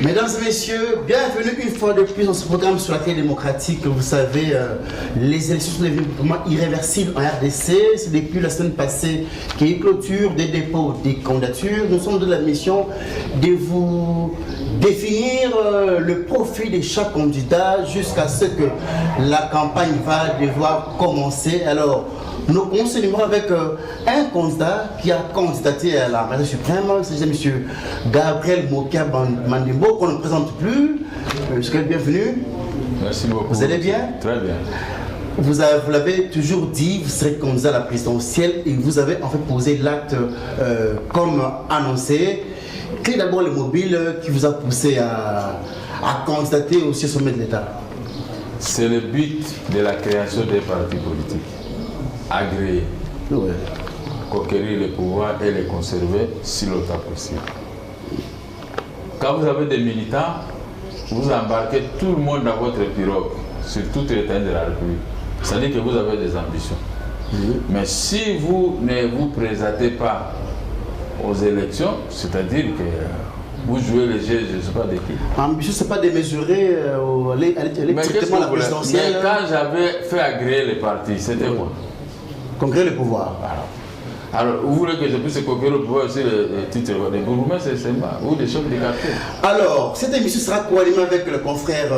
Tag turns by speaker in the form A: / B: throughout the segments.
A: Mesdames et messieurs, bienvenue une fois de plus dans ce programme sur la télé démocratique. Vous savez, les élections sont devenues vraiment irréversibles en RDC. C'est depuis la semaine passée qu'il y a eu clôture des dépôts des candidatures. Nous sommes de la mission de vous définir le profil de chaque candidat jusqu'à ce que la campagne va devoir commencer. Alors, nous continuons avec un candidat qui a candidaté à la Présidence suprême, c'est M. Gabriel Mokia Mandimbo, qu'on ne présente plus. Monsieur, bienvenue.
B: Merci beaucoup.
A: Vous allez bien?
B: Très bien.
A: Vous l'avez toujours dit, vous serez candidat à la présidentielle et vous avez en fait posé l'acte comme annoncé. Quel est d'abord le mobile qui vous a poussé à candidater aussi au sommet de l'État?
B: C'est le but de la création des partis politiques. Agréer, conquérir le pouvoir et les conserver si longtemps possible. Quand vous avez des militants, vous embarquez tout le monde dans votre pirogue sur toute l'étendue de la République. Ça dit que vous avez des ambitions. Mais si vous ne vous présentez pas aux élections, c'est-à-dire que vous jouez le jeu, je ne sais pas de qui.
A: Ambition, ce n'est pas démesuré, aller strictement à la présidentielle.
B: Mais quand j'avais fait agréer les partis, c'était quoi?
A: Conquérir le pouvoir.
B: Alors, vous voulez que je puisse conquérir le pouvoir aussi, les titres des gourmets, c'est pas, ou des chefs de quartier.
A: Alors, cette émission sera co-animée avec le confrère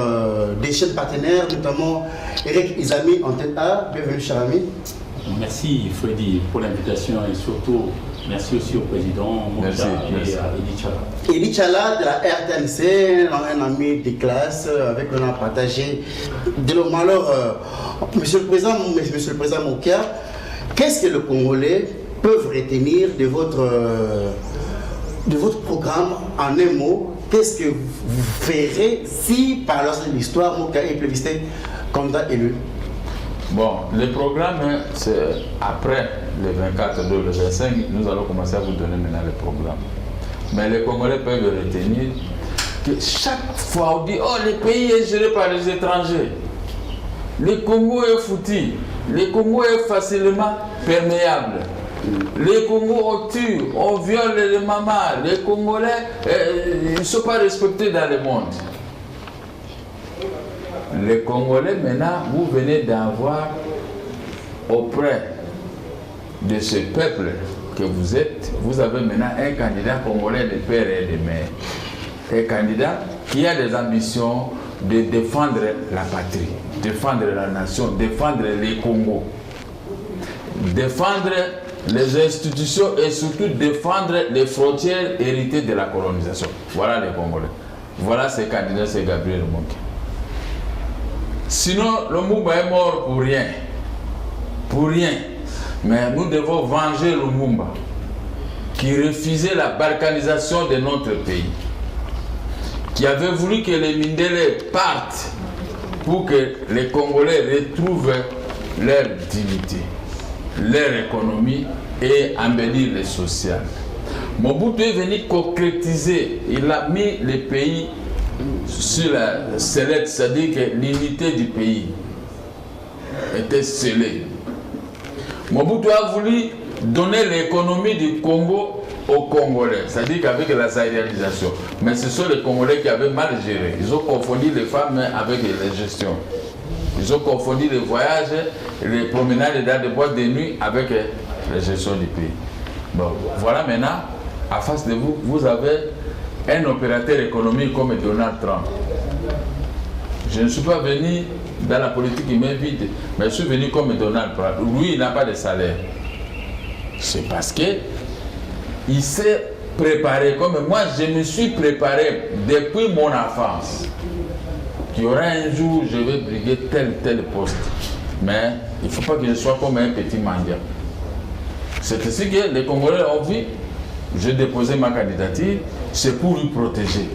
A: des chaînes partenaires, notamment Eric Izami en tête A. Bienvenue, cher ami.
C: Merci, Freddy, pour l'invitation et surtout, merci aussi au président Mokia et à Eli Tchala.
A: Eli Tchala de la RTNC, un ami de classe avec qui on a partagé de l'homme. Alors, Monsieur le Président Mokia, qu'est-ce que les Congolais peuvent retenir de votre programme en un mot? Qu'est-ce que vous ferez si, par l'histoire, Mokia est plébiscité candidat élu?
B: Bon, le programme, c'est après le 24, le 25, nous allons commencer à vous donner maintenant le programme. Mais les Congolais peuvent retenir que chaque fois on dit « Oh, le pays est géré par les étrangers. Le Congo est foutu. Le Congo est facilement perméable. Le Congo, on tue, on viole les mamans. Les Congolais, ils ne sont pas respectés dans le monde. » Les Congolais, maintenant, vous venez d'avoir auprès de ce peuple que vous êtes, vous avez maintenant un candidat congolais de père et de mère. Un candidat qui a des ambitions de défendre la patrie, défendre la nation, défendre les Congos, défendre les institutions et surtout défendre les frontières héritées de la colonisation. Voilà les Congolais. Voilà ces candidats, c'est Gabriel Mokia. Sinon, le Lumumba est mort pour rien. Pour rien. Mais nous devons venger le Lumumba, qui refusait la balkanisation de notre pays, qui avait voulu que les Mindélé partent pour que les Congolais retrouvent leur dignité, leur économie et embellir le social. Mobutu est venu concrétiser, il a mis le pays sur la sellette, c'est-à-dire que l'unité du pays était scellée. Mobutu a voulu donner l'économie du Congo aux Congolais, c'est-à-dire qu'avec la zaïrianisation. Mais ce sont les Congolais qui avaient mal géré. Ils ont confondu les femmes avec les gestions. Ils ont confondu les voyages, les promenades dans des boîtes de nuit avec la gestion du pays. Bon, voilà maintenant, à face de vous, vous avez un opérateur économique comme Donald Trump. Je ne suis pas venu dans la politique vide, mais je suis venu comme Donald Trump. Lui, il n'a pas de salaire. C'est parce qu'il s'est préparé, comme moi, je me suis préparé depuis mon enfance. Qu'il y aura un jour, je vais briguer tel poste. Mais il ne faut pas que je sois comme un petit mendiant. C'est ainsi que les Congolais ont vu. J'ai déposé ma candidature, c'est pour lui protéger,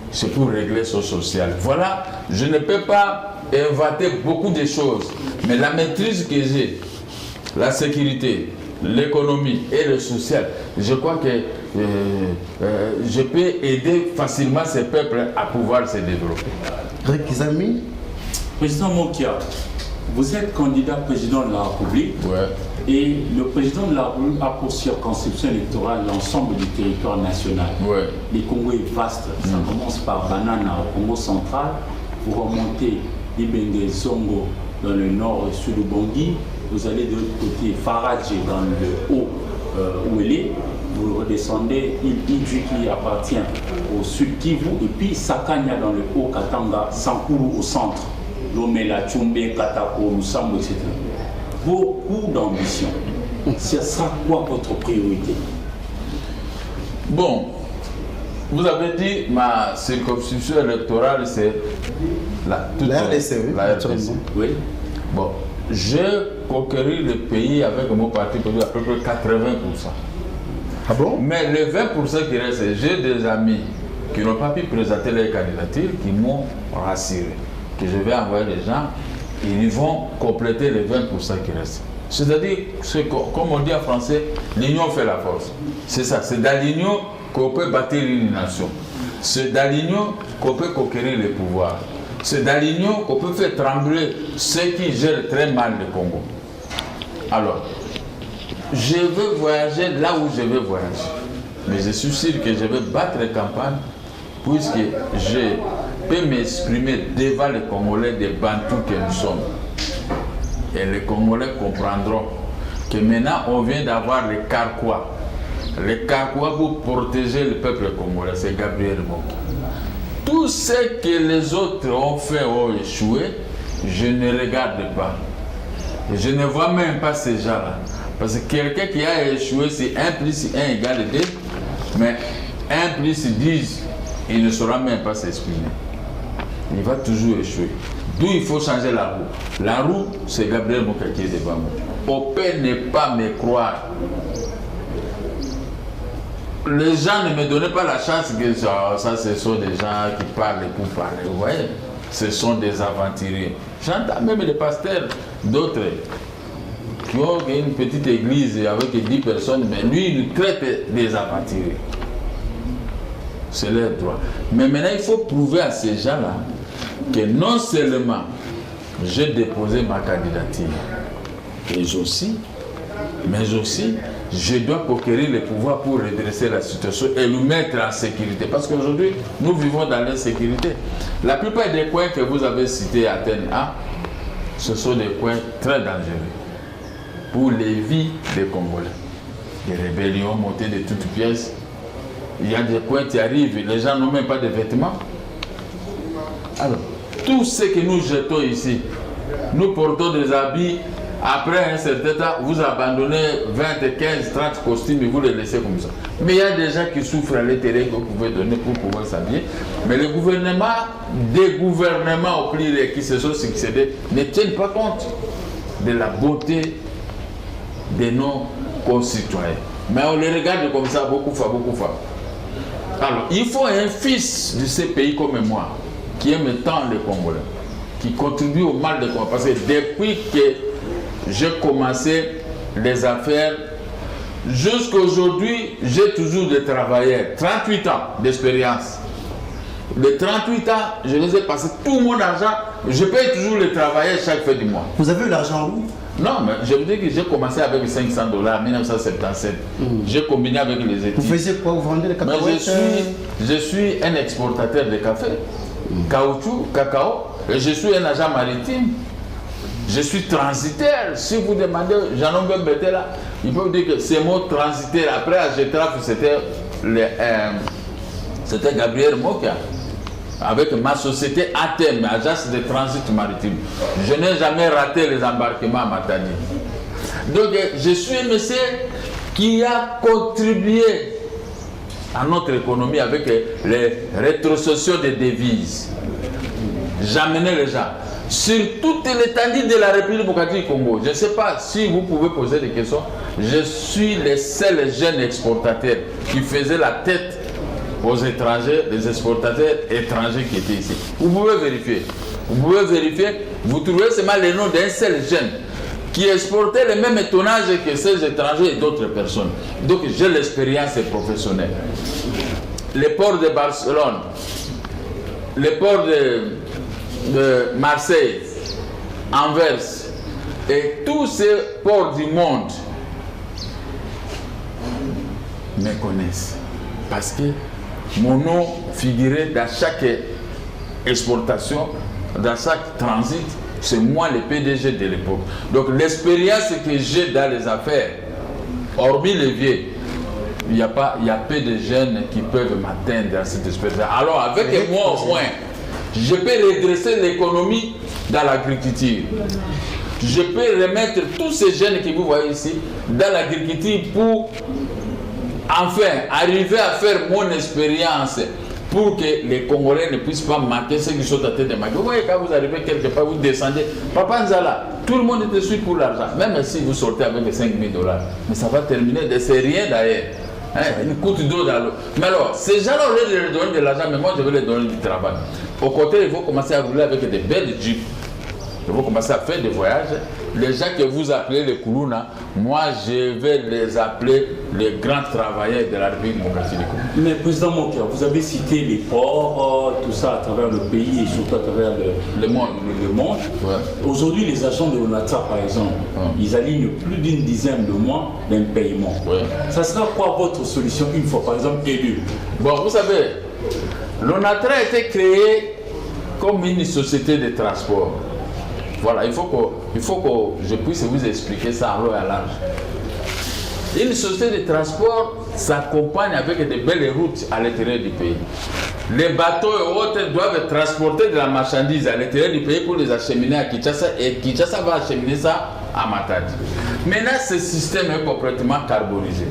B: c'est pour régler son social. Voilà, je ne peux pas inventer beaucoup de choses, mais la maîtrise que j'ai, la sécurité, l'économie et le social, je crois que je peux aider facilement ces peuples à pouvoir se développer.
A: Rick Izami.
C: Président Mokia, vous êtes candidat président de la République. Et le président de la République a pour circonscription électorale l'ensemble du territoire national. Le Congo est vaste. Ça commence par Banana au Congo central. Vous remontez Libenge Zongo dans le nord et sud de Bangui. Vous allez de l'autre côté Faradje dans le haut où elle est. Vous redescendez Idju qui appartient au sud Kivu. Et puis Sakanya dans le haut Katanga, Sankuru au centre. Lomela, Tchumbe, Katako, Musambo, etc. Beaucoup d'ambition. C'est ça quoi votre priorité?
B: Bon, vous avez dit ma circonscription électorale c'est la
A: RDC.
B: La RDC.
C: Oui.
B: Bon, j'ai conquéri le pays avec mon parti politique à peu près 80%.
A: Ah bon?
B: Mais les 20% qui restent, j'ai des amis qui n'ont pas pu présenter leur candidature qui m'ont rassuré que je vais envoyer les gens. Ils vont compléter les 20% qui restent. C'est-à-dire, comme on dit en français, l'union fait la force. C'est ça, c'est dans l'union qu'on peut bâtir une nation. C'est dans l'union qu'on peut conquérir le pouvoir. C'est dans l'union qu'on peut faire trembler ceux qui gèrent très mal le Congo. Alors, je veux voyager là où je veux voyager. Mais je suis sûr que je vais battre la campagne puisque je peux m'exprimer devant les Congolais des Bantous que nous sommes. Et les Congolais comprendront que maintenant on vient d'avoir les Carquois. Les Carquois pour protéger le peuple congolais, c'est Gabriel Moki. Tout ce que les autres ont fait ont échoué, je ne regarde pas. Et je ne vois même pas ces gens-là. Parce que quelqu'un qui a échoué, c'est 1 plus 1 égale 2, mais 1 plus 10, il ne saura même pas s'exprimer. Il va toujours échouer. D'où il faut changer la roue. La roue, c'est Gabriel Moka qui est devant moi. Au père ne pas me croire. Les gens ne me donnaient pas la chance que ça ce sont des gens qui parlent pour parler. Vous voyez, ce sont des aventuriers. J'entends même les pasteurs, d'autres, qui ont une petite église avec 10 personnes, mais lui, il traite des aventuriers. C'est leur droit. Mais maintenant, il faut prouver à ces gens-là que non seulement j'ai déposé ma candidature, mais aussi, je dois conquérir le pouvoir pour redresser la situation et nous mettre en sécurité. Parce qu'aujourd'hui, nous vivons dans l'insécurité. La plupart des coins que vous avez cités à Athènes, ce sont des coins très dangereux pour les vies des Congolais. Des rébellions montées de toutes pièces. Il y a des coins qui arrivent, les gens n'ont même pas de vêtements. Alors, tout ce que nous jetons ici, nous portons des habits, après un certain temps, vous abandonnez 20, 15, 30 costumes et vous les laissez comme ça. Mais il y a des gens qui souffrent à l'intérieur que vous pouvez donner pour pouvoir s'habiller. Mais les gouvernements, des gouvernements au pluriel qui se sont succédés, ne tiennent pas compte de la beauté de nos concitoyens. Mais on les regarde comme ça, beaucoup fois. Alors, il faut un fils de ce pays comme moi, qui aime tant les Congolais, qui contribue au mal de Congo. Parce que depuis que j'ai commencé les affaires, jusqu'à aujourd'hui, j'ai toujours des travailleurs, 38 ans d'expérience. Les 38 ans, je les ai passés tout mon argent, je paye toujours les travailleurs chaque fin du mois.
A: Vous avez eu l'argent où?
B: Non, mais je vous dis que j'ai commencé avec $500 en 1977. J'ai combiné avec les études.
A: Vous faisiez quoi? Vous vendez les cacahuètes?
B: Je suis un exportateur de café, caoutchouc, cacao, et je suis un agent maritime. Je suis transitaire. Si vous demandez, Jean-Nom Bembete là, il peut vous dire que ces mots transitaire, après à Getraf, c'était Gabriel Moka, avec ma société ATM, Agence de Transit Maritime. Je n'ai jamais raté les embarquements à Matadi. Donc, je suis un monsieur qui a contribué à notre économie avec les rétrocessions des devises. J'amenais les gens sur toute l'étendue de la République démocratique du Congo. Je ne sais pas si vous pouvez poser des questions. Je suis le seul jeune exportateur qui faisait la tête aux étrangers, les exportateurs étrangers qui étaient ici. Vous pouvez vérifier. Vous trouverez seulement le nom d'un seul jeune qui exportait le même tonnage que ces étrangers et d'autres personnes. Donc j'ai l'expérience professionnelle. Les ports de Barcelone, les ports de Marseille, Anvers, Et tous ces ports du monde me connaissent. Parce que mon nom figurait dans chaque exportation, dans chaque transit. C'est moi le PDG de l'époque. Donc l'expérience que j'ai dans les affaires, hormis les vieux, il y a peu de jeunes qui peuvent m'atteindre à cette expérience. Alors avec moi au moins, je peux redresser l'économie dans l'agriculture. Je peux remettre tous ces jeunes que vous voyez ici dans l'agriculture pour enfin arriver à faire mon expérience pour que les Congolais ne puissent pas manquer ceux qui sont en train de manquer. Vous voyez, quand vous arrivez quelque part, vous descendez, Papa Nzala, tout le monde te suit pour l'argent. Même si vous sortez avec 5 000 $, mais ça va terminer, c'est rien d'ailleurs. Hein, une goutte d'eau dans l'eau. Mais alors, ces gens-là, au lieu de leur donner de l'argent, mais moi je vais leur donner du travail. Au contraire, il faut commencer à rouler avec des belles jeeps. Il faut commencer à faire des voyages. Les gens que vous appelez les Koulouna, moi je vais les appeler les grands travailleurs de la République démocratique du Congo.
C: Mais Président Mokia, vous avez cité les ports, tout ça à travers le pays et surtout à travers le monde. Ouais. Aujourd'hui, les agents de l'ONATRA, par exemple, ils alignent plus d'une dizaine de mois d'impayement. Ouais. Ça sera quoi votre solution une fois, par exemple, élu?
B: Bon, vous savez, l'ONATRA a été créé comme une société de transport. Voilà, il faut que je puisse vous expliquer ça en long et en large. Une société de transport s'accompagne avec de belles routes à l'intérieur du pays. Les bateaux et autres doivent transporter de la marchandise à l'intérieur du pays pour les acheminer à Kinshasa et Kinshasa va acheminer ça à Matadi. Maintenant, ce système est complètement carbonisé.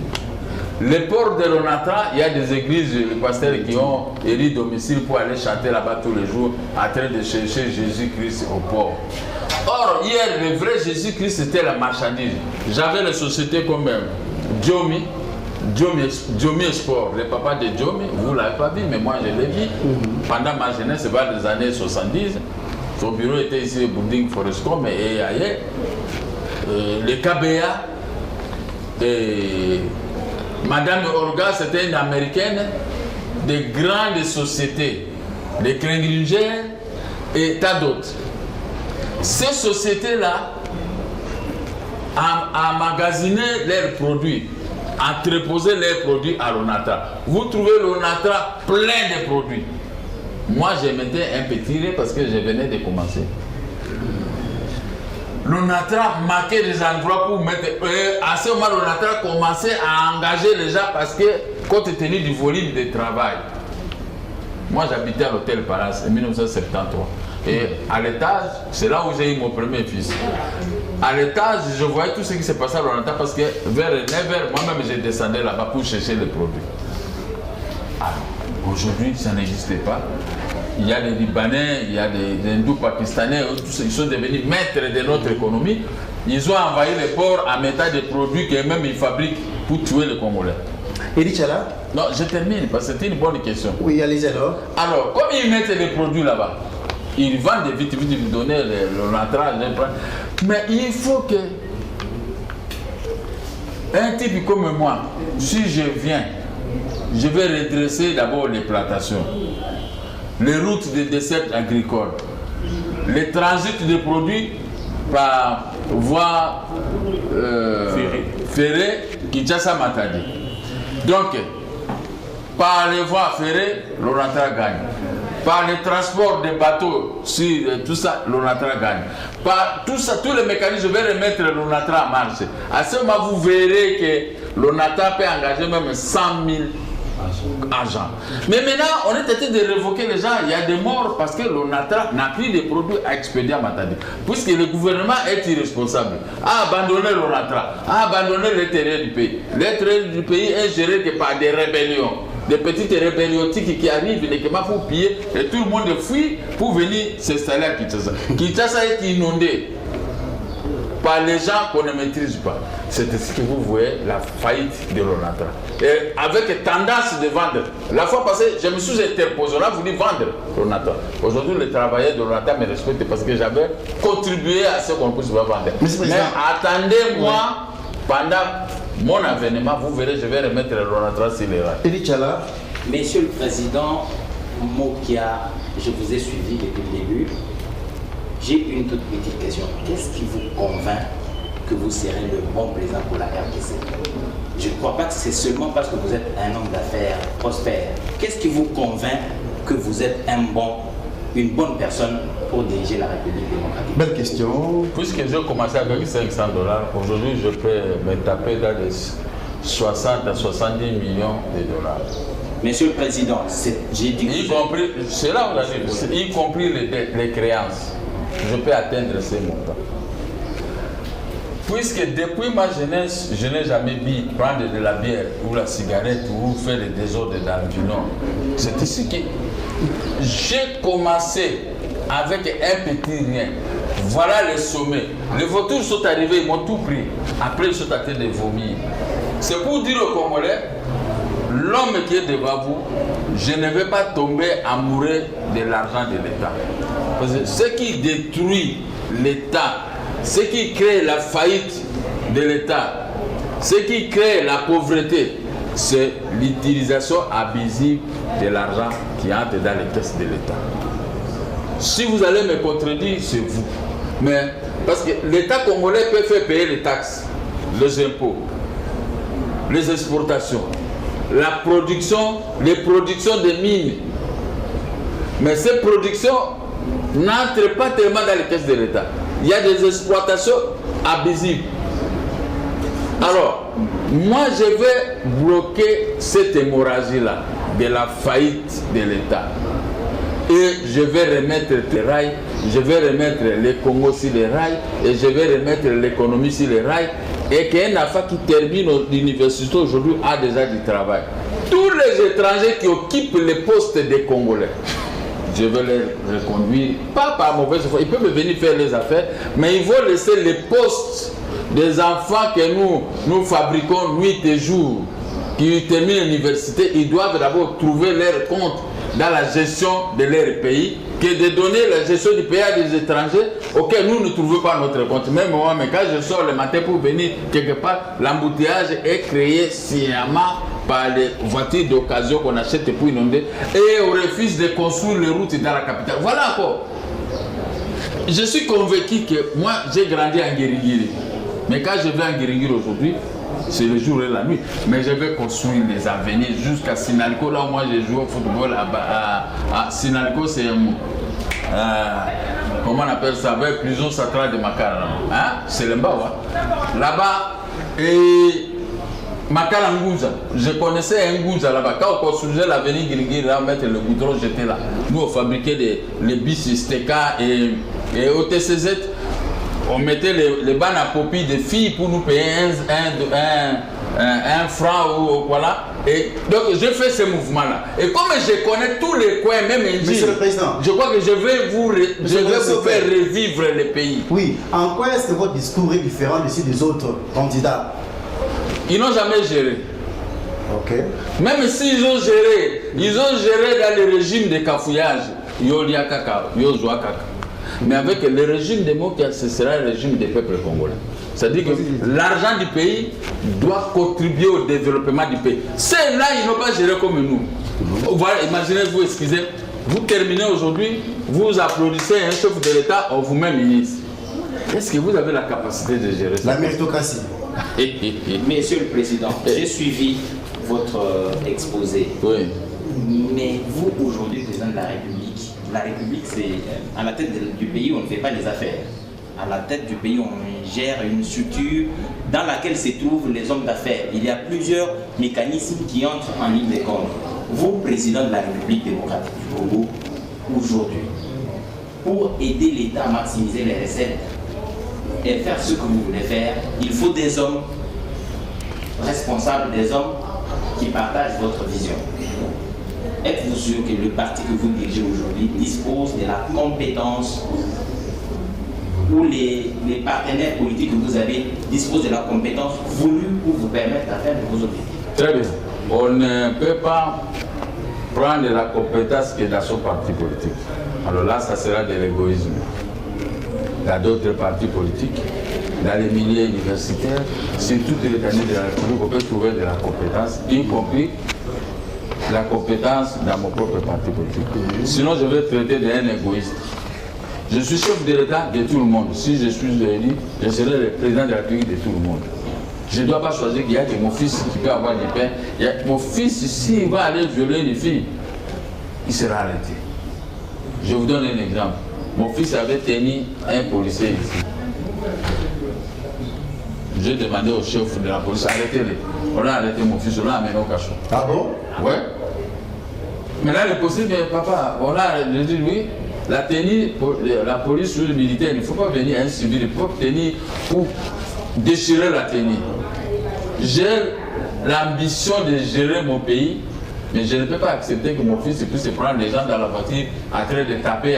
B: Les ports de l'ONATRA, il y a des églises, les pasteurs qui ont élu domicile pour aller chanter là-bas tous les jours en train de chercher Jésus-Christ au port. Or, hier, le vrai Jésus-Christ, c'était la marchandise. J'avais les sociétés comme Djomi Export, le papa de Djomi, vous ne l'avez pas vu, mais moi je l'ai vu. Pendant ma jeunesse, c'est vers les années 70. Son bureau était ici au Bourding Forestcom et ailleurs. Le KBA, Madame Orga, c'était une américaine, des grandes sociétés, les Kringringer et tas d'autres. Ces sociétés-là emmagasinaient leurs produits, entreposaient leurs produits à l'ONATRA. Vous trouvez l'ONATRA plein de produits. Moi, je mettais un petit ré parce que je venais de commencer. L'ONATRA marquait des endroits pour mettre... à ce moment, l'ONATRA commençait à engager les gens parce que, compte tenu du volume de travail, moi j'habitais à l'hôtel Palace en 1973. Et à l'étage, c'est là où j'ai eu mon premier fils. À l'étage, je voyais tout ce qui se passait à l'ONATRA parce que vers 9h, moi-même je descendais là-bas pour chercher les produits. Alors, aujourd'hui, ça n'existait pas. Il y a des Libanais, il y a des hindous pakistanais, ils sont devenus maîtres de notre économie. Ils ont envahi les ports en mettant des produits qu'eux-mêmes ils fabriquent pour tuer les Congolais.
A: Edi Tchala?
B: Non, je termine parce que c'était une bonne question.
A: Oui, allez-y alors.
B: Alors, comme ils mettent les produits là-bas, ils vendent vite, ils donnent l'entrée. Mais il faut que un type comme moi, si je viens, je vais redresser d'abord les plantations, les routes de dessert agricole, les transits de produits par voie ferrée, Kinshasa Matadi. Donc, par les voies ferrées, l'ONATRA gagne. Par le transport des bateaux, tout ça, l'ONATRA gagne. Par tout ça, tous les mécanismes, je vais remettre l'ONATRA en marche. À ce moment, vous verrez que l'ONATRA peut engager même 100 000 agents. Mais maintenant, on est en train de révoquer les gens. Il y a des morts parce que l'ONATRA n'a plus de produits à expédier à Matadi. Puisque le gouvernement est irresponsable, a abandonné l'ONATRA, a abandonné l'intérieur du pays. L'intérieur du pays est géré que par des rébellions. Des petites rébelliotiques qui arrivent uniquement pour piller et tout le monde fuit pour venir s'installer à Kinshasa. Kinshasa est inondé par les gens qu'on ne maîtrise pas. C'est ce que vous voyez, la faillite de l'ONATRA. Et avec tendance de vendre. La fois passée, je me suis interposé, on a voulu vendre l'ONATRA. Aujourd'hui, les travailleurs de l'ONATRA me respectent parce que j'avais contribué à ce qu'on puisse pas vendre. Mais attendez-moi pendant mon avènement, vous verrez, je vais remettre l'ONATRA sur les rails.
A: Edi Tchala.
D: Monsieur le Président Mokia, je vous ai suivi depuis le début. J'ai une toute petite question. Qu'est-ce qui vous convainc que vous serez le bon président pour la RDC? Je ne crois pas que c'est seulement parce que vous êtes un homme d'affaires prospère. Qu'est-ce qui vous convainc que vous êtes une bonne personne pour diriger la République démocratique?
A: Belle question.
B: Puisque j'ai commencé avec $500, aujourd'hui je peux me taper dans les 60 à 70 millions de dollars.
D: Monsieur le Président, j'ai dit que...
B: C'est là où on a dit, y compris les créances, je peux atteindre ces montants. Puisque depuis ma jeunesse, je n'ai jamais vu prendre de la bière ou la cigarette ou faire des désordres dans le Nord. C'est ici que j'ai commencé avec un petit rien. Voilà le sommet. Les vautours sont arrivés, ils m'ont tout pris. Après, ils sont en train de vomir. C'est pour dire aux Congolais, l'homme qui est devant vous, je ne vais pas tomber amoureux de l'argent de l'État. Parce que ce qui détruit l'État, ce qui crée la faillite de l'État, ce qui crée la pauvreté, c'est l'utilisation abusive de l'argent qui entre dans les caisses de l'État. Si vous allez me contredire, c'est vous. Mais parce que l'État congolais peut faire payer les taxes, les impôts, les exportations, la production, les productions de mines. Mais ces productions n'entrent pas tellement dans les caisses de l'État. Il y a des exploitations abusives. Alors, moi je vais bloquer cette hémorragie-là de la faillite de l'État. Et je vais remettre les rails, je vais remettre les Congo sur les rails, et je vais remettre l'économie sur les rails, et qu'un enfant qui termine l'université aujourd'hui a déjà du travail. Tous les étrangers qui occupent les postes des Congolais, je vais les reconduire, pas par mauvaise foi, ils peuvent venir faire les affaires, mais ils vont laisser les postes des enfants que nous fabriquons nuit et jour, qui terminent l'université. Ils doivent d'abord trouver leur compte dans la gestion de leur pays, que de donner la gestion du pays à des étrangers auxquels nous ne trouvons pas notre compte. Même moi, mais quand je sors le matin pour venir quelque part, l'embouteillage est créé sciemment par les voitures d'occasion qu'on achète pour inonder, et on refuse de construire les routes dans la capitale. Voilà encore. Je suis convaincu que moi, j'ai grandi en Guériguiri. Mais quand je vais en Guériguiri aujourd'hui, c'est le jour et la nuit. Mais je vais construire les avenirs jusqu'à Sinalco. Là où moi j'ai joué au football à Sinalco, c'est comment on appelle ça, avec prison sacrale de Makala. Hein? C'est le Mbawa. Là-bas, et Makala Ngouza. Je connaissais un Ngouza là-bas. Quand on construisait l'avenir Guériguiri, là, mettre le goudron, j'étais là. Nous, on fabriquait les bis STK et au TCZ. On mettait les bannes à popie des filles pour nous payer un franc ou voilà. Et donc je fais ce mouvement-là. Et comme je connais tous les coins, même indien,
A: Monsieur le Président,
B: je crois que je vais vous faire revivre le pays.
A: Oui. En quoi est-ce que votre discours est différent de celui des autres candidats? Ils
B: n'ont jamais géré.
A: Ok.
B: Même s'ils ont géré, dans le régime de cafouillage. Yolia Kaka, Yozua Kaka. Mais avec le régime démocratique, ce sera le régime des peuples congolais. C'est-à-dire que l'argent du pays doit contribuer au développement du pays. Ceux-là, ils n'ont pas géré comme nous. Voilà, imaginez-vous, excusez, vous terminez aujourd'hui, vous applaudissez un chef de l'État, on vous met ministre. Est-ce que vous avez la capacité de gérer ça?
A: La méritocratie.
D: Monsieur le Président, j'ai suivi votre exposé.
B: Oui.
D: Mais vous, aujourd'hui, président de la République, c'est à la tête du pays, on ne fait pas les affaires. À la tête du pays, on gère une structure dans laquelle se trouvent les hommes d'affaires. Il y a plusieurs mécanismes qui entrent en ligne de compte. Vous, président de la République démocratique du Congo, aujourd'hui, pour aider l'État à maximiser les recettes et faire ce que vous voulez faire, il faut des hommes responsables, des hommes qui partagent votre vision. Êtes-vous sûr que le parti que vous dirigez aujourd'hui dispose de la compétence, ou les partenaires politiques que vous avez disposent de la compétence voulue pour vous permettre d'atteindre vos objectifs?
B: Très bien. On ne peut pas prendre la compétence qui est dans son parti politique. Alors là, ça sera de l'égoïsme. Dans d'autres partis politiques, dans les milieux universitaires, sur toutes les années de la République, on peut trouver de la compétence, y compris la compétence dans mon propre parti politique. Sinon, je vais traiter d'un égoïste. Je suis chef de l'État de tout le monde. Si je suis élu, je serai le président de la République de tout le monde. Je ne dois pas choisir qu'il y a que mon fils qui peut avoir du pain. Mon fils, s'il va aller violer une fille, il sera arrêté. Je vous donne un exemple. Mon fils avait tenu un policier ici. J'ai demandé au chef de la police, arrêtez-le. On a arrêté mon fils, on l'a amené au cachot.
A: Ah bon?
B: Ouais. Mais là, le policier dit, papa, je dis oui, la tenue, la police ou le militaire, il ne faut pas venir à un civil, il faut tenir pour déchirer la tenue. J'ai l'ambition de gérer mon pays, mais je ne peux pas accepter que mon fils puisse prendre les gens dans la voiture, en train de taper,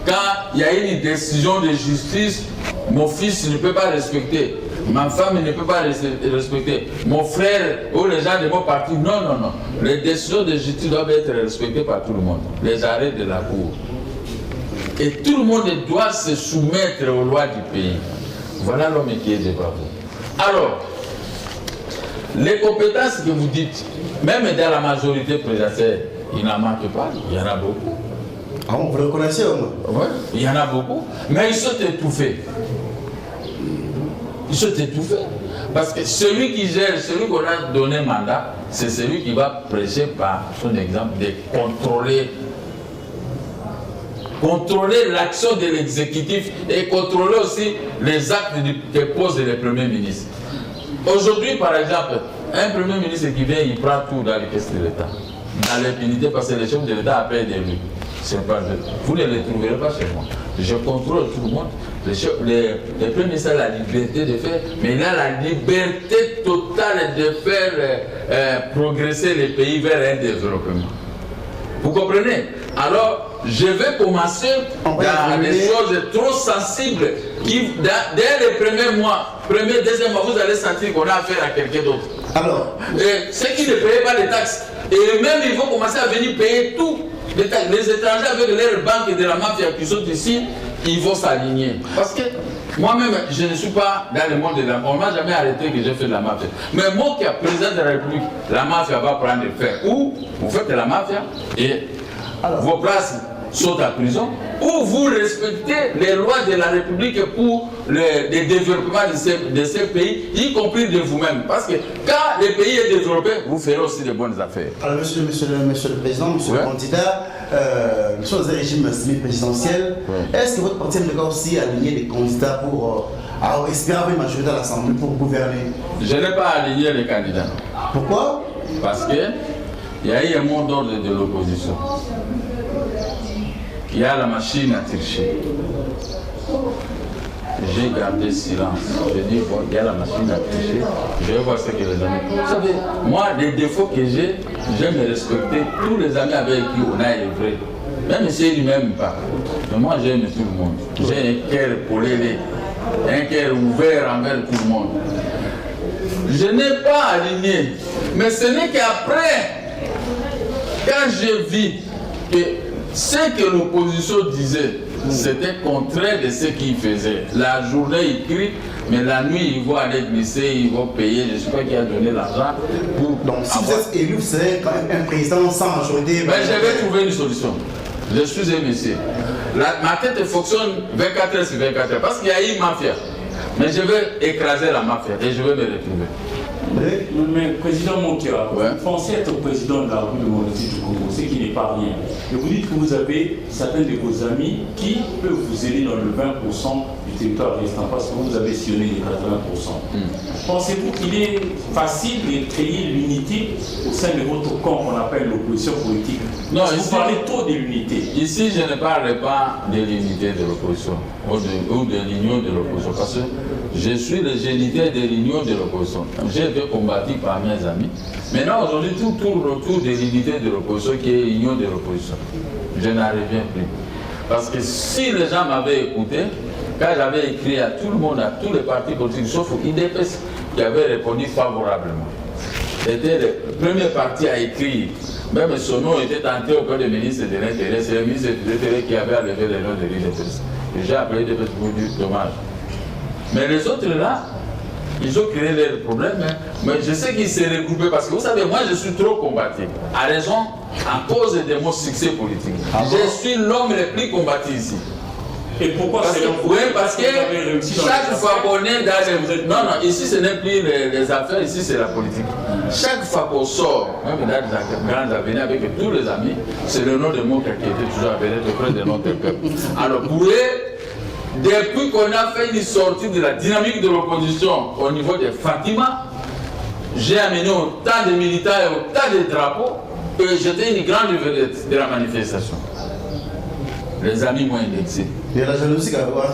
B: Quand il y a une décision de justice, mon fils ne peut pas respecter. Ma femme ne peut pas respecter. Mon frère ou les gens de mon parti, non, non, non. Les décisions de justice doivent être respectées par tout le monde. Les arrêts de la cour. Et tout le monde doit se soumettre aux lois du pays. Voilà l'homme qui est devant vous. Alors, les compétences que vous dites, même dans la majorité présidentielle, il n'en manque pas, il y en a beaucoup.
A: Ah, vous le connaissez au moins?
B: Oui, il y en a beaucoup. Mais ils sont étouffés. Ils sont étouffés. Parce que celui qui gère, celui qu'on a donné mandat, c'est celui qui va prêcher par son exemple de contrôler l'action de l'exécutif et contrôler aussi les actes que pose le Premier ministre. Aujourd'hui, par exemple, un Premier ministre qui vient, il prend tout dans les caisses de l'État, dans l'impunité, parce que les chefs de l'État appellent de lui. Vous ne les trouverez pas chez moi. Je contrôle tout le monde. Le Premier ministre a la liberté de faire, mais il a la liberté totale de faire progresser les pays vers un développement. Vous comprenez? Alors, je vais commencer dans des choses trop sensibles qui, dès les premiers mois, deuxième mois, vous allez sentir qu'on a affaire à quelqu'un d'autre.
A: Alors,
B: ceux qui ne payaient pas les taxes, et même ils vont commencer à venir payer tout. Les étrangers avec leurs banques de la mafia qui sont ici, ils vont s'aligner. Parce que moi-même, je ne suis pas dans le monde de la mafia. On ne m'a jamais arrêté que j'ai fait de la mafia. Mais moi qui est président de la République, la mafia va prendre le fer. Ou vous faites de la mafia et vos places sont en prison, ou vous respectez les lois de la République pour le développement de ces pays, y compris de vous-même. Parce que quand le pays est développé, vous ferez aussi de bonnes affaires.
A: Alors, monsieur le Président, monsieur le candidat, nous sommes dans un régime semi-présidentiel. Est-ce que votre parti aimerait aussi aligner les candidats pour espérer avoir une majorité à l'Assemblée pour gouverner? Je
B: n'ai pas aligné les candidats.
A: Pourquoi?
B: Parce qu'il y a eu un mot d'ordre de l'opposition. Il y a la machine à tricher. J'ai gardé silence. Je dis, bon, il y a la machine à tricher. Je vais voir ce que les amis. Vous savez, moi, les défauts que j'ai, j'aime respecter tous les amis avec qui on a œuvré. Même s'ils ne m'aiment pas. Mais moi, j'aime tout le monde. J'ai un cœur polélé, un cœur ouvert envers tout le monde. Je n'ai pas aligné. Mais ce n'est qu'après, quand j'ai vu que ce que l'opposition disait, c'était contraire de ce qu'ils faisaient. La journée, ils crient, mais la nuit, ils vont aller glisser, ils vont payer. Je ne sais pas qui a donné l'argent pour...
A: Donc, si vous êtes élu, vous serez quand même un président sans majorité.
B: Mais je vais trouver une solution. Je suis un monsieur. Ma tête fonctionne 24 heures sur 24 heures parce qu'il y a une mafia. Mais je vais écraser la mafia et je vais me retrouver.
C: Mais président Mokia, vous pensez être président de la République démocratique du Congo, ce qui n'est pas rien. Et vous dites que vous avez certains de vos amis qui peuvent vous aider dans le 20% du territoire restant parce que vous avez sillonné les 80%. Pensez-vous qu'il est facile de créer l'unité au sein de votre camp qu'on appelle l'opposition politique? Non, ici, vous parlez trop de l'unité.
B: Ici, je ne parle pas de l'unité de l'opposition ou de l'union de l'opposition parce que je suis le géniteur de l'union de l'opposition. J'ai été combattu par mes amis. Maintenant, aujourd'hui, tout tourne autour de l'unité de l'opposition qui est l'union de l'opposition. Je n'en reviens plus. Parce que si les gens m'avaient écouté, quand j'avais écrit à tout le monde, à tous les partis politiques, sauf l'IDPS, qui avait répondu favorablement. C'était le premier parti à écrire. Même son nom était tenté auprès du ministre de l'Intérieur. C'est le ministre de l'Intérieur qui avait enlevé le nom de l'IDPS. Et j'ai appelé l'IDPS pour dire dommage. Mais les autres là, ils ont créé leurs problèmes. Mais je sais qu'ils s'est regroupés parce que vous savez, moi je suis trop combattu. À raison, à cause de mon succès politique. Je suis l'homme le plus combattu ici.
C: Et pourquoi
B: parce que, oui, parce que chaque fois qu'on est dans les... Non, non, ici ce n'est plus les affaires, ici c'est la politique. Chaque fois qu'on sort, même dans les grandes avenues avec tous les amis, c'est le nom de Moka qui était toujours avéré auprès de notre peuple. Alors pour eux, depuis qu'on a fait une sortie de la dynamique de l'opposition au niveau de Fatima, j'ai amené autant de militants et autant de drapeaux que j'étais une grande vedette de la manifestation. Les amis m'ont indexé.
A: Il y a la jalousie qu'à voir.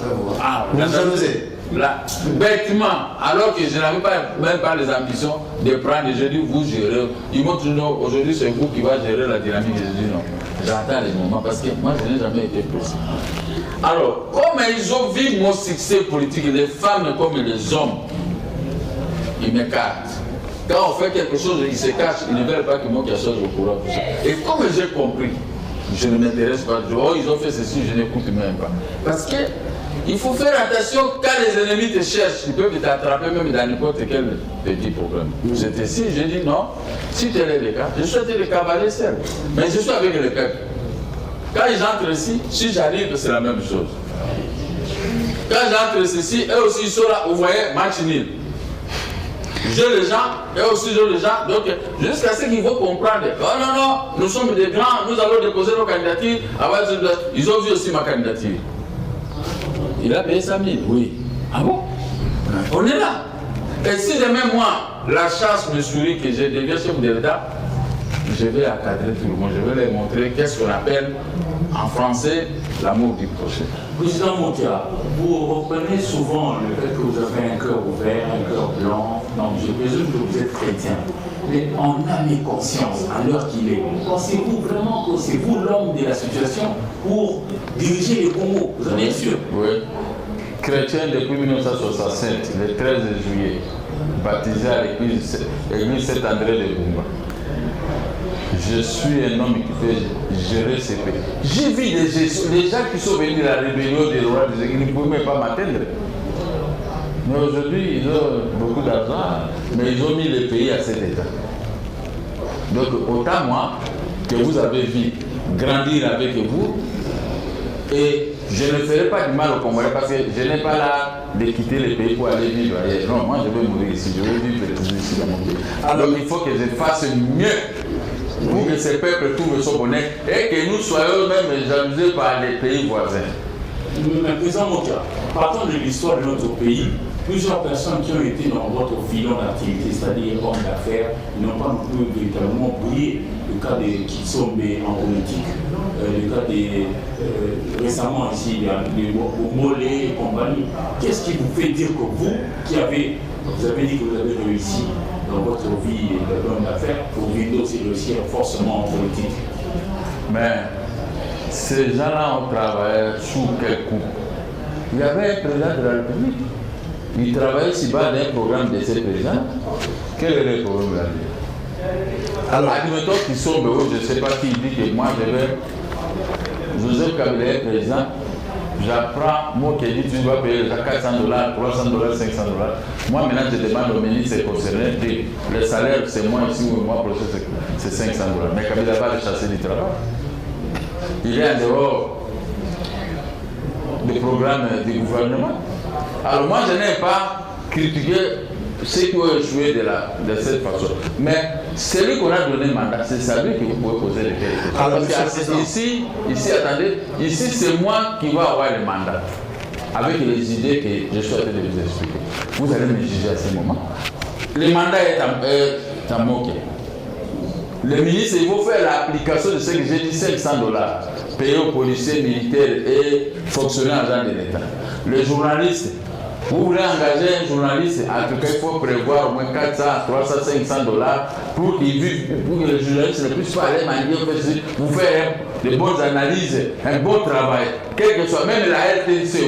B: Ah, la jalousie. Là, bêtement, alors que je n'avais même pas les ambitions de prendre, je dis vous gérez. Ils m'ont dit non, aujourd'hui c'est vous qui va gérer la dynamique. Je dis non, j'attends les moments parce que moi je n'ai jamais été précis. Alors, comme ils ont vu mon succès politique, les femmes comme les hommes, ils m'écartent. Quand on fait quelque chose, ils se cachent, ils ne veulent pas que moi quelque chose au courant. Et comme j'ai compris, je ne m'intéresse pas. Oh, ils ont fait ceci, je n'écoute même pas. Parce que il faut faire attention quand les ennemis te cherchent, ils peuvent t'attraper même dans n'importe quel petit problème. C'était ici, j'ai dit non, si tu es le cas, je suis le cavalier seul, mais je suis avec le peuple. Quand ils entrent ici, si j'arrive, c'est la même chose. Quand j'entre ici, eux aussi ils sont là, vous voyez, match nul. J'ai les gens, eux aussi j'ai les gens, donc jusqu'à ce qu'il faut comprendre. Oh non, non, nous sommes des grands, nous allons déposer nos candidatures. Ils ont vu aussi ma candidature. Il a payé 100 000, oui. Ah bon? On est là. Et si demain, moi, la chance me sourit que je deviens chef de l'État, je vais encadrer tout le monde, je vais leur montrer qu'est-ce qu'on appelle en français l'amour du prochain.
C: Président Mokia, vous reprenez souvent le fait que vous avez un cœur ouvert, un cœur blanc. Donc je présume que vous êtes chrétien. Mais en âme et conscience, à l'heure qu'il est, pensez-vous vraiment que c'est vous l'homme de la situation pour diriger le Congo? Vous en êtes sûr?
B: Oui. Chrétien depuis 1967, le 13 juillet, baptisé à l'église Saint-André de Bumba. Je suis un homme qui peut gérer ses pays. J'ai vu les gens qui sont venus de la rébellion des rois, ils ne pouvaient même pas m'atteindre. Mais aujourd'hui, ils ont beaucoup d'argent, mais ils ont mis le pays à cet état. Donc, autant moi, que vous avez vu grandir avec vous, et je ne ferai pas du mal au Congolais parce que je n'ai pas là de quitter le pays pour aller vivre ailleurs. Non, moi je vais mourir ici, je vais vivre ici dans mon pays. Alors il faut que je fasse mieux pour que ces peuples trouvent son bonheur et que nous soyons même jalousés par les pays voisins.
C: Mais président Mokia, partant de l'histoire de notre pays, plusieurs personnes qui ont été dans votre filon d'activité, c'est-à-dire hommes d'affaires, n'ont pas non plus véritablement brillé. Le cas de Kitsombe en politique, le cas de récemment ici, de Mollet et compagnie. Qu'est-ce qui vous fait dire que vous, vous avez dit que vous avez réussi dans votre vie d'homme d'affaires, pour vivre aussi réussir forcément en politique?
B: Mais ces gens-là ont travaillé sous quel coup? Il y avait un président de la République. Il travaillait si bas d'un programme de ces présidents. Quel est le problème là? Alors, admettons qu'ils sont de haut, je ne sais pas qui dit que moi je vais. Joseph Kabila est président, j'apprends, moi qui dit tu dois payer $400, $300, $500. Moi maintenant je demande au ministre concerné, le salaire c'est moi ici ou moi prochain c'est $500. Mais Kabila va le chasser du travail. Il est en dehors des programmes du gouvernement. Alors moi je n'ai pas critiqué ceux qui ont échoué de cette façon. Mais celui qu'on a donné mandat, c'est celui que vous pouvez poser des questions. Alors, parce que ici, attendez, ici c'est moi qui vais avoir le mandat. Avec les idées que je suis en train de vous expliquer. Vous allez me juger à ce moment. Le mandat est en moqué. Le ministre, il faut faire l'application de ce que j'ai dit, $500 payés aux policiers, militaires et fonctionnaires agents de l'État. Les journalistes, vous voulez engager un journaliste, en tout cas il faut prévoir au moins $400, $300, $500 pour qu'il vive, pour que le journaliste ne puisse pas aller manier, vous faire de bonnes analyses, un bon travail, quel que soit, même la RTC,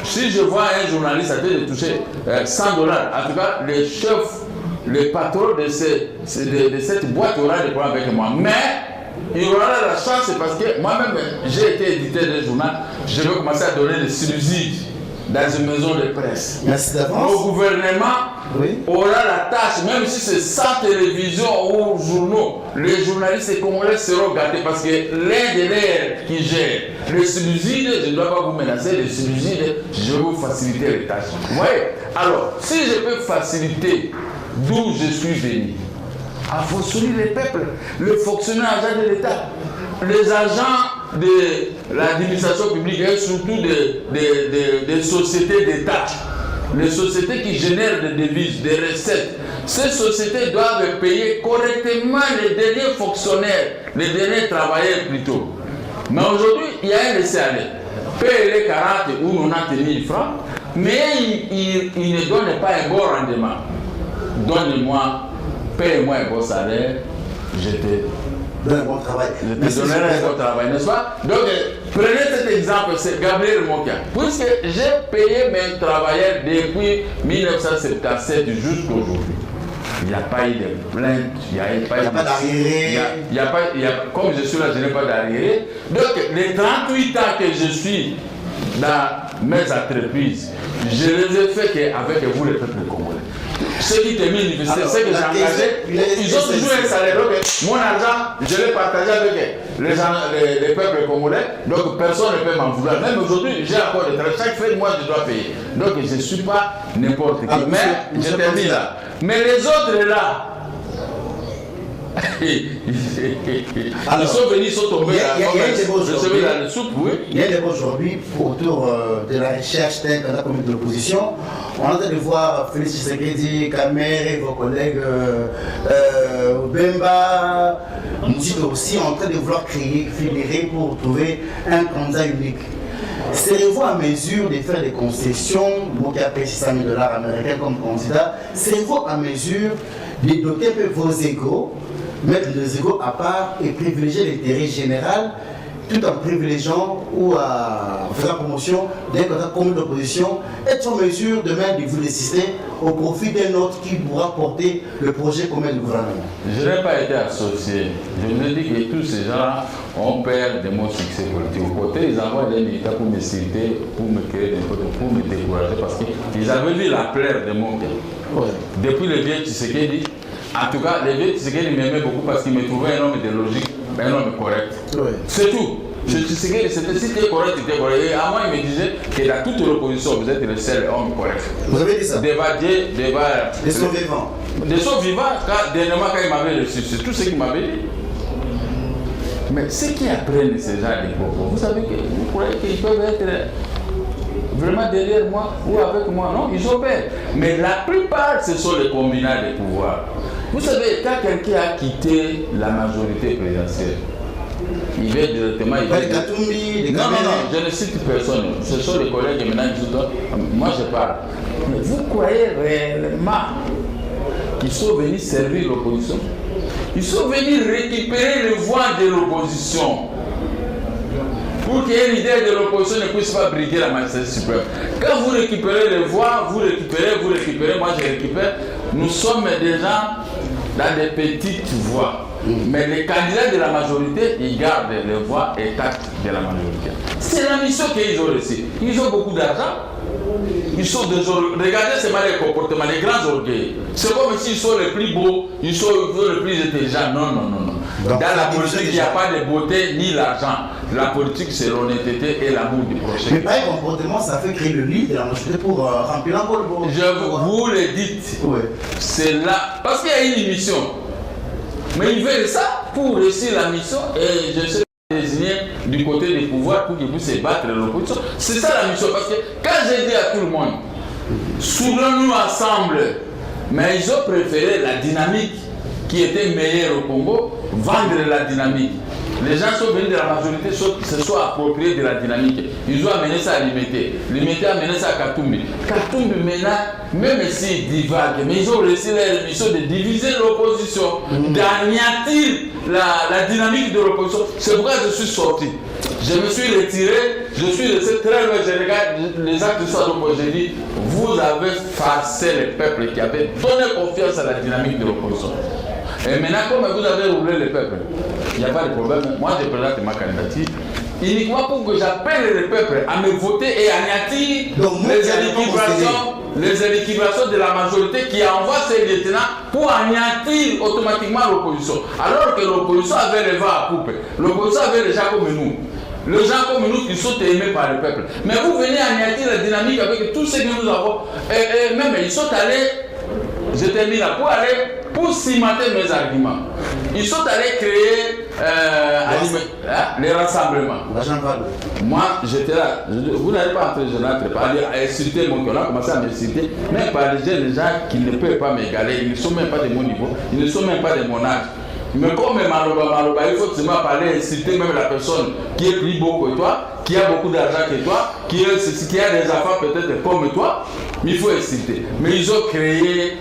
B: si je vois un journaliste à de toucher $100, en tout cas les chefs, les patrons de cette boîte aura des problèmes avec moi. Mais il y aura la chance parce que moi-même j'ai été éditeur d'un journal, je vais commencer à donner des subsides dans une maison de presse.
A: Merci d'avance.
B: Le gouvernement aura la tâche, même si c'est sans télévision ou journaux, les journalistes congolais seront gâtés parce que l'un de leurs qui gère les subsides, je ne dois pas vous menacer, les subsides, je vais vous faciliter les tâches. Vous voyez? Alors, si je peux faciliter d'où je suis venu, à fortiori les peuples, les fonctionnaires agents de l'État, les agents de l'administration publique et surtout des sociétés d'État, les sociétés qui génèrent des devises, des recettes. Ces sociétés doivent payer correctement les derniers fonctionnaires, les derniers travailleurs plutôt. Mais aujourd'hui, il y a un laisser-aller. Paye les 40 ou 90 000 francs, mais il ne donne pas un bon rendement. Donne-moi, paye-moi un bon salaire, je te
A: donne un bon travail.
B: Je te donnerai un bon travail, n'est-ce pas? Donc, prenez cet exemple, c'est Gabriel Mokia. Puisque j'ai payé mes travailleurs depuis 1977 jusqu'à aujourd'hui. Il n'y a pas eu de plainte, il n'y a pas d'arriéré. Comme je suis là, je n'ai pas d'arriéré. Donc, les 38 ans que je suis dans mes entreprises, je les ai fait avec vous, les peuples congolais. Ceux qui t'ont mis l'université, ceux que j'ai engagés, ils ont toujours un salaire. Donc, mon argent, je l'ai partagé avec les peuples congolais. Donc, personne ne peut m'en vouloir. Même aujourd'hui, j'ai encore des traits. Chaque fin de mois, je dois payer. Donc, je ne suis pas n'importe qui. Mais, je termine là. Mais les autres là, ils sont venus, ils sont tombés dans le soupe.
A: Il y a un débat aujourd'hui autour de la recherche d'un candidat comme de l'opposition. On est en train de voir Félix Tshisekedi, Kamer et vos collègues Bemba, Mousito aussi en train de vouloir fédérer pour trouver un candidat unique. Serez-vous à mesure de faire des concessions, vous qui appelez 600 000 $ américains comme candidat, serez-vous à mesure de doter un peu vos égos, mettre les égos à part et privilégier l'intérêt général tout en privilégiant ou en faisant promotion d'un candidat comme l'opposition, être en mesure demain de vous résister au profit d'un autre qui pourra porter le projet commun du gouvernement?
B: Je n'ai pas été associé. Je me dis que tous ces gens-là ont peur de mon succès politique. Au côté, ils envoient des militaires pour me citer, pour me créer des photos, pour me décourager parce qu'ils avaient vu la plaire de mon pays. Ouais. Depuis le vieux Tshisekedi, en tout cas, le vieux Tshisekedi m'aimait beaucoup parce qu'il me trouvait un homme de logique, un homme correct. Ouais. C'est tout. Je sais que si tu es correct, tu es correct. Et à moi, il me disait que dans toute l'opposition, vous êtes le seul homme correct.
A: Vous avez dit ça?
B: Des sauts vivants. Des sauts vivants, dernièrement, quand il m'avait reçu, c'est tout ce qu'il m'avait dit. Mais ceux qui apprennent ces gens de propos, vous savez que vous croyez qu'ils peuvent être vraiment derrière moi ou avec moi? Non, ils ont peur. Mais la plupart, ce sont les combinats de pouvoir. Vous savez, quand quelqu'un a quitté la majorité présidentielle, il va directement. Non, je ne cite personne. Ce sont les collègues maintenant qui sont. Moi, je parle. Mais vous croyez réellement qu'ils sont venus servir l'opposition? Ils sont venus récupérer le voix de l'opposition pour qu'il y ait une idée de l'opposition ne puisse pas briguer la magistrature suprême. Quand vous récupérez les voix, vous récupérez, moi je récupère. Nous sommes des gens dans des petites voix. Mais les candidats de la majorité, ils gardent les voix intactes de la majorité. C'est la mission qu'ils ont reçue. Ils ont beaucoup d'argent. Ils sont des orgueils. Regardez ces mal comportements, les grands orgueils. C'est comme s'ils sont les plus beaux, ils sont les plus intelligents. Non. Donc, dans la politique, il n'y a pas de beauté ni l'argent. La politique, c'est l'honnêteté et l'amour du prochain.
A: Mais pas un comportement, ça fait créer le lit de la majorité pour remplir encore le bon.
B: Vous le dites. Oui. C'est là. Parce qu'il y a une mission. Mais ils veulent ça pour réussir la mission et je sais désigner du côté des pouvoirs pour qu'ils puissent battre l'opposition. C'est ça la mission. Parce que quand j'ai dit à tout le monde, souvenons-nous ensemble, mais ils ont préféré la dynamique qui était meilleure au Congo, vendre la dynamique. Les gens sont venus de la majorité, se sont appropriés de la dynamique. Ils ont amené ça à Limité. Limité a amené ça à Katumbi. Katumbi maintenant, même s'ils divaguent, mais ils ont réussi leur mission de diviser l'opposition, d'anéantir la dynamique de l'opposition. C'est pourquoi je suis sorti. Je me suis retiré, je suis resté très loin, je regarde les actes de soit j'ai dit, vous avez farcé les peuples qui avaient donné confiance à la dynamique de l'opposition. Et maintenant, comme vous avez roulé les peuples, il n'y a pas de problème. Moi, je présente ma candidature. uniquement pour que j'appelle le peuple à me voter et anéantir les équilibrations de la majorité qui envoie ses lieutenants pour anéantir automatiquement l'opposition. Alors que l'opposition avait le vent à coupe. L'opposition avait les gens comme nous. Les gens comme nous qui sont aimés par le peuple. Mais vous venez anéantir la dynamique avec tout ce que nous avons. Et même ils sont allés, je termine là, pour cimenter mes arguments. Ils sont allés créer les rassemblements. Moi, j'étais là. Vous n'allez pas entrer, je n'entre pas. À insulter mon collègue, commencer à m'insulter. Même par les gens qui ne peuvent pas m'égaler. Ils ne sont même pas de mon niveau. Ils ne sont même pas de mon âge. Mais comme Maloba, il faut seulement parler, insulter même la personne qui est plus beau que toi, qui a beaucoup d'argent que toi, qui a des enfants peut-être comme toi, mais il faut insulter. Mais ils ont créé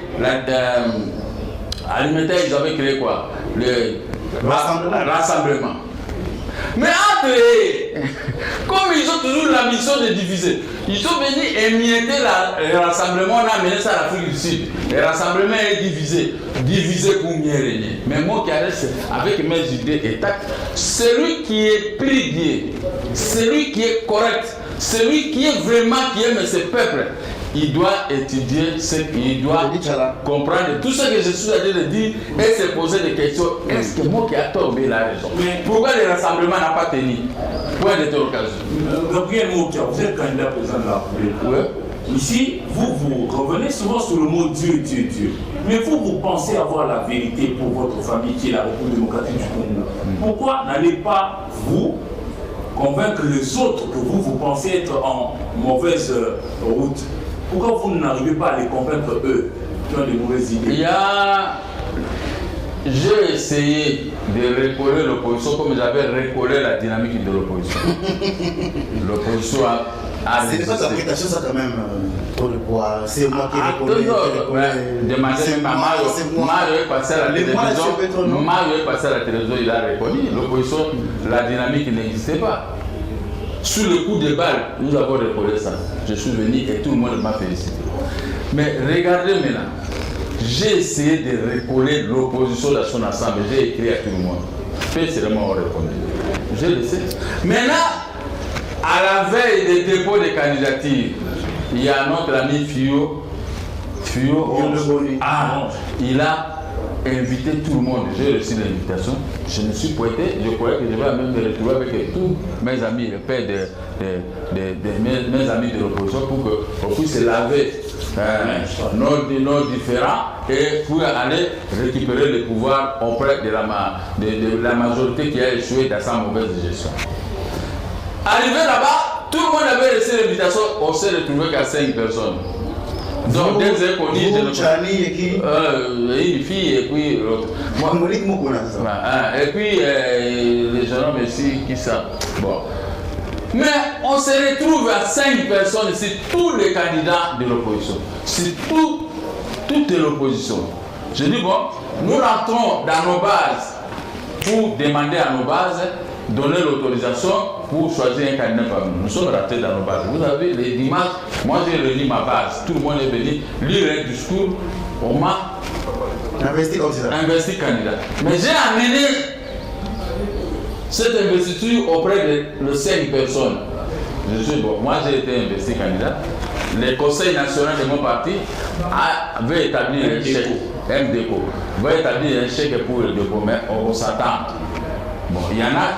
B: alimentaire, ils avaient créé quoi? Le rassemblement. Mais entre comme ils ont toujours la mission de diviser, ils sont venus émietter le rassemblement, on a amené ça à l'Afrique du Sud. Le rassemblement est divisé pour mieux régner. Mais moi qui reste avec mes idées et tactes, celui qui est plié, celui qui est correct, celui qui est vraiment qui aime ce peuple, il doit étudier il doit comprendre tout ce que je suis en train de dire et se poser des questions. Est-ce que moi qui a tort, mais il a raison? Pourquoi le rassemblement n'a pas tenu? Point d'interrogation.
C: Gabriel Moukia, vous êtes candidat président de la République. Ouais. Ici, vous revenez souvent sur le mot Dieu. Mais vous pensez avoir la vérité pour votre famille qui est la République démocratique du Congo. Pourquoi n'allez pas, vous, convaincre les autres que vous pensez être en mauvaise route? Pourquoi vous n'arrivez pas à les convaincre eux qui ont des mauvaises idées?
B: J'ai essayé de recoller l'opposition comme j'avais recollé la dynamique de l'opposition. L'opposition a
A: c'est pas ta prétention ça quand même pour le pouvoir. C'est moi qui recollé.
B: Demandez même à Mario est passé à la télévision. Mario est passé à la télévision, il a reconnu. L'opposition, la dynamique n'existait pas. Sur le coup de balle, nous avons recollé ça. Je suis venu et tout le monde m'a félicité. Mais regardez maintenant. J'ai essayé de recoller l'opposition dans son ensemble. J'ai écrit à tout le monde. Peu seulement ont répondu. Je le sais. Maintenant, à la veille des dépôts de candidature, il y a notre ami Fio. Il a invité tout le monde. J'ai reçu l'invitation. Je me suis pointé. Je croyais que je vais même me retrouver avec tous mes amis, le père mes amis de l'opposition, pour qu'on puisse laver nos différends et pour aller récupérer le pouvoir auprès de la majorité qui a échoué dans sa mauvaise gestion. Arrivé là-bas, tout le monde avait reçu l'invitation. On s'est retrouvé qu'à 5 personnes. Donc, des inconnus, une fille et puis l'autre. Et puis les jeunes hommes ici qui savent. Bon. Mais on se retrouve à 5 personnes ici, tous les candidats de l'opposition. C'est toute l'opposition. Je dis bon, nous rentrons dans nos bases pour demander à nos bases, donner l'autorisation pour choisir un candidat parmi nous. Nous sommes rentrés dans nos bases. Vous avez les dimanches, moi j'ai réuni ma base. Tout le monde est venu lire un discours. On m'a investi candidat. Mais j'ai amené cette investiture auprès de 5 personnes. Je suis bon. Moi j'ai été investi candidat. Le conseil national de mon parti avait établi un chèque, MDECO, va établir un chèque pour le dépôt, mais on s'attend. Bon, il y en a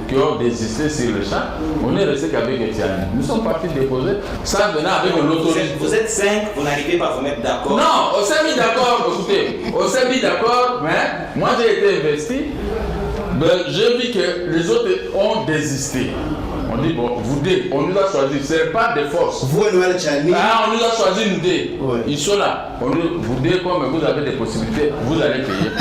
B: qui ont désisté sur le champ. On est resté qu'avec Etienne. Nous sommes partis déposer, ça venait avec l'autorité.
D: Vous êtes 5, vous n'arrivez pas à vous mettre d'accord.
B: Non, on s'est mis d'accord, écoutez, on s'est mis d'accord, mais moi j'ai été investi. J'ai vu que les autres ont désisté. On dit, bon, vous deux, on nous a choisi, ce n'est pas de force.
A: Vous et Noël Tchani.
B: On nous a choisi nous deux. Ouais. Ils sont là. On dit, vous deux, comme vous avez des possibilités, vous allez payer.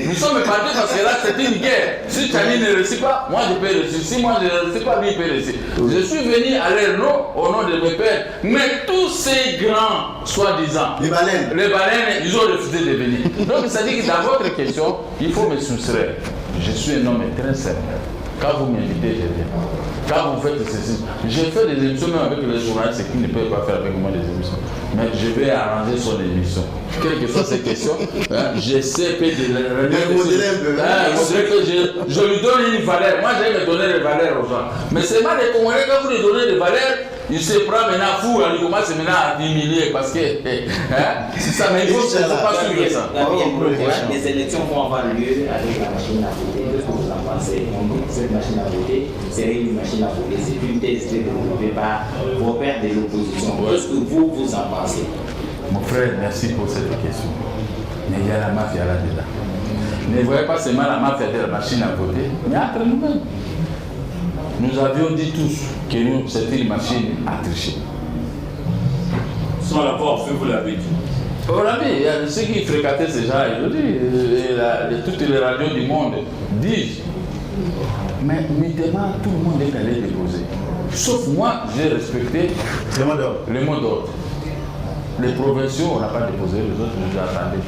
B: Nous sommes partis parce que là, c'est une guerre. Si Tchani ne réussit pas, moi je peux réussir. Si moi je ne réussis pas, lui il peut réussir. Je suis venu à leur nom, au nom de mes pères. Mais tous ces grands, soi-disant, les baleines, ils ont refusé de venir. Donc ça dit que dans votre question, il faut me soustraire. Je suis un homme très sérieux. Quand vous m'invitez, je viens. Quand vous faites ceci, j'ai fait des émissions même avec les journalistes qui ne peuvent pas faire avec moi des émissions. Mais je vais arranger son émission. Quelles que soient ces questions, j'essaie que de je lui donne une valeur. Moi, j'aime me donner des valeurs aux gens. Mais c'est mal les Congolais, quand vous lui donnez des valeurs, il se prend maintenant fou, il commence maintenant à diminuer parce que c'est ça, mais il faut pas suivre ça.
D: Les élections vont avoir lieu avec la machine à voter. Qu'est-ce que vous en pensez? Cette machine à voter serait une machine à voter. C'est une thèse développée par vos pairs de l'opposition. Qu'est-ce que vous en pensez?
B: Mon frère, merci pour cette question. Mais il y a la mafia là-dedans. Ne voyez pas seulement la mafia de la machine à voter, mais entre nous-mêmes. Nous avions dit tous que nous, c'était une machine à tricher.
C: Sans l'avoir fait, vous l'avez dit.
B: On l'a dit, il y a ceux qui fréquentaient ces gens, ils le disent, toutes les radios du monde disent. Mais demain, tout le monde est allé déposer. Sauf moi, j'ai respecté le mot d'ordre. Les provinciaux, on n'a pas déposé, les autres nous attendaient.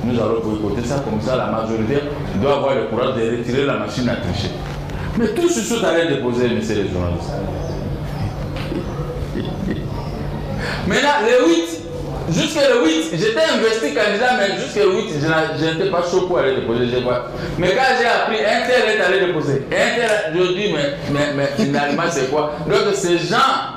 B: Nous allons boycotter ça, comme ça la majorité doit avoir le courage de retirer la machine à tricher. Mais tous ceux qui sont allés déposer, messieurs les journalistes. Maintenant, le 8, jusqu'à le 8, j'étais investi candidat, mais jusqu'à le 8, je n'étais pas chaud pour aller déposer. Mais quand j'ai appris, un tel est allé déposer. Un tel, je dis, mais finalement, c'est quoi? Donc, ces gens,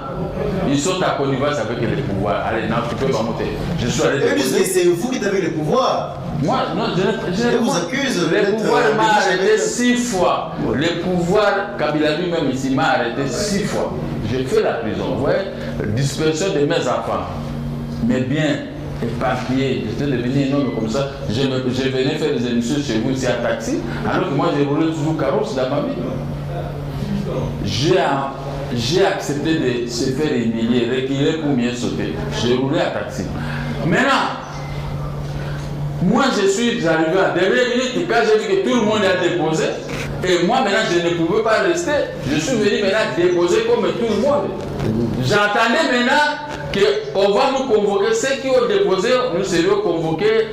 B: ils sont à connivence avec les pouvoirs. Allez, non, tu peux pas monter. Je suis allé déposer.
A: C'est vous qui avez le pouvoir.
B: Moi, non, je
A: vous accuse.
B: Le pouvoir m'a arrêté 6 fois. Le pouvoir, Kabila lui-même ici, m'a arrêté 6 fois. J'ai fait la prison. Vous voyez, dispersion de mes enfants. Mais bien éparpillé. J'étais devenu un homme comme ça. Je venais faire des émissions chez vous ici à taxi. Alors que moi, j'ai roulé toujours carrosse dans ma vie. J'ai accepté de se faire humilier, reculer pour mieux sauter. J'ai roulé à taxi. Maintenant, moi je suis arrivé à dernière minute quand j'ai vu que tout le monde a déposé. Et moi maintenant je ne pouvais pas rester. Je suis venu maintenant déposer comme tout le monde. J'entendais maintenant qu'on va nous convoquer. Ceux qui ont déposé, nous serions convoqués.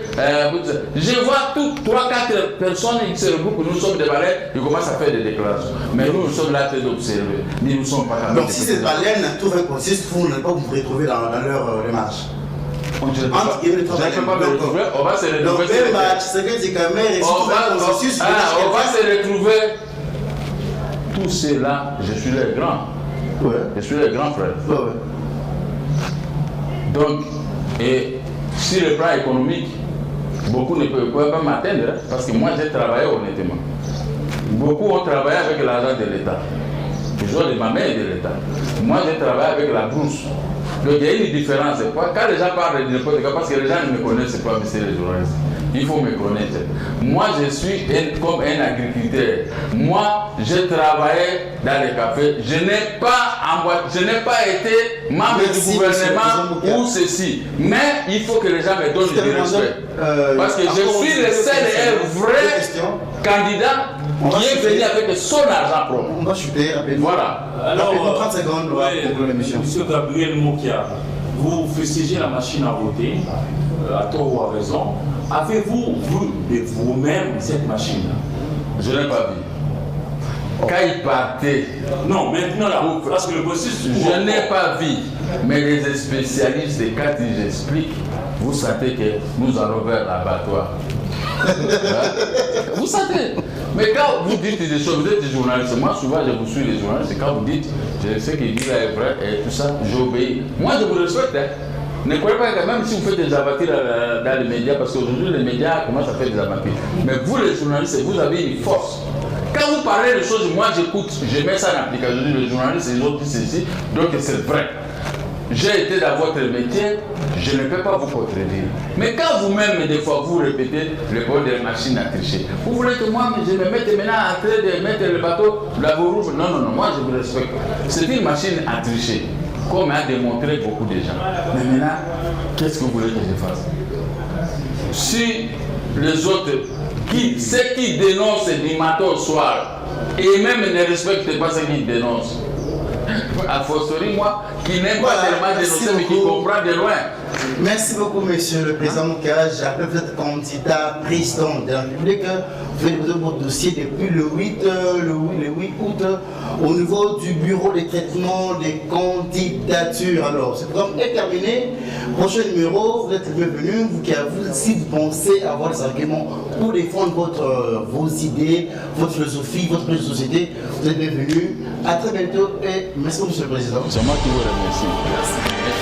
B: Je vois toutes 3-4 personnes qui se regroupent, nous sommes des valets, ils commencent à faire des déclarations. Mais nous sommes là très d'observer. Nous ne sommes pas capables.
A: Donc si ces baleines trouvent un processus, vous n'allez pas vous retrouver dans leur démarche.
B: On ne peut pas me retrouver, on va se retrouver.
A: Donc même
B: on va se retrouver. Tout cela, je suis le grand.
A: Ouais.
B: Je suis le grand frère.
A: Ouais.
B: Donc, et sur le plan économique, beaucoup ne peuvent pas m'atteindre parce que moi j'ai travaillé honnêtement. Beaucoup ont travaillé avec l'argent de l'État. Toujours de ma mère et de l'État. Moi j'ai travaillé avec la bourse. Donc il y a une différence. Quand les gens parlent de n'importe quoi, parce que les gens ne me connaissent pas, monsieur les journalistes. Il faut me connaître. Moi, je suis comme un agriculteur. Moi, j'ai travaillé dans les cafés. Je n'ai pas été membre du gouvernement ou ceci. Mais il faut que les gens me donnent du respect. Parce que je suis le seul et vrai candidat qui est venu avec son argent propre.
A: On va chuter rapidement.
B: Voilà.
A: Alors, 30 secondes pour l'émission.
C: Monsieur Gabriel Mokia, vous fustigez la machine à voter, à tort ou à raison. Avez-vous vu de vous-même cette machine-là?
B: Je n'ai pas vu. Quand il partait.
C: Non, maintenant là, parce que le processus.
B: Je n'ai pas vu. Mais les spécialistes, quand ils expliquent, vous savez que nous allons vers l'abattoir. Vous savez. Mais quand vous dites des choses, vous êtes des journalistes. Moi, souvent, je vous suis les journalistes. Quand vous dites, je sais qu'il dit là est vrai et tout ça, j'obéis. Moi, je vous respecte. Ne croyez pas que même si vous faites des abattis dans les médias, parce qu'aujourd'hui les médias commencent à faire des abattis. Mais vous les journalistes, vous avez une force. Quand vous parlez de choses, moi j'écoute, je mets ça en application. Je dis les journalistes, les autres disent ceci, donc c'est vrai. J'ai été dans votre métier, je ne peux pas vous contredire. Mais quand vous-même, des fois, vous répétez le problème de la machine à tricher, vous voulez que moi, je me mette maintenant en train de mettre le bateau, la rouge. Non, non, non, moi je vous respecte. C'est une machine à tricher. Comme a démontré beaucoup de gens. Mais maintenant, qu'est-ce que vous voulez que je fasse? Si les autres, ceux qui dénoncent du matin au soir, et même ne respectent pas ceux qui dénoncent, a fortiori moi, qui n'aime pas tellement dénoncer, mais qui comprend de loin.
A: Merci beaucoup, monsieur le président Moukage. Après, vous êtes candidat président de la République. Vous faites votre dossier depuis le 8 août au niveau du bureau de traitement des candidatures. Alors, ce programme est terminé. Prochain numéro, vous êtes bienvenu. Si vous pensez avoir des arguments pour défendre vos idées, votre philosophie, votre projet de société, vous êtes bienvenu. À très bientôt et merci, monsieur le président.
B: C'est moi qui vous remercie.
A: Merci.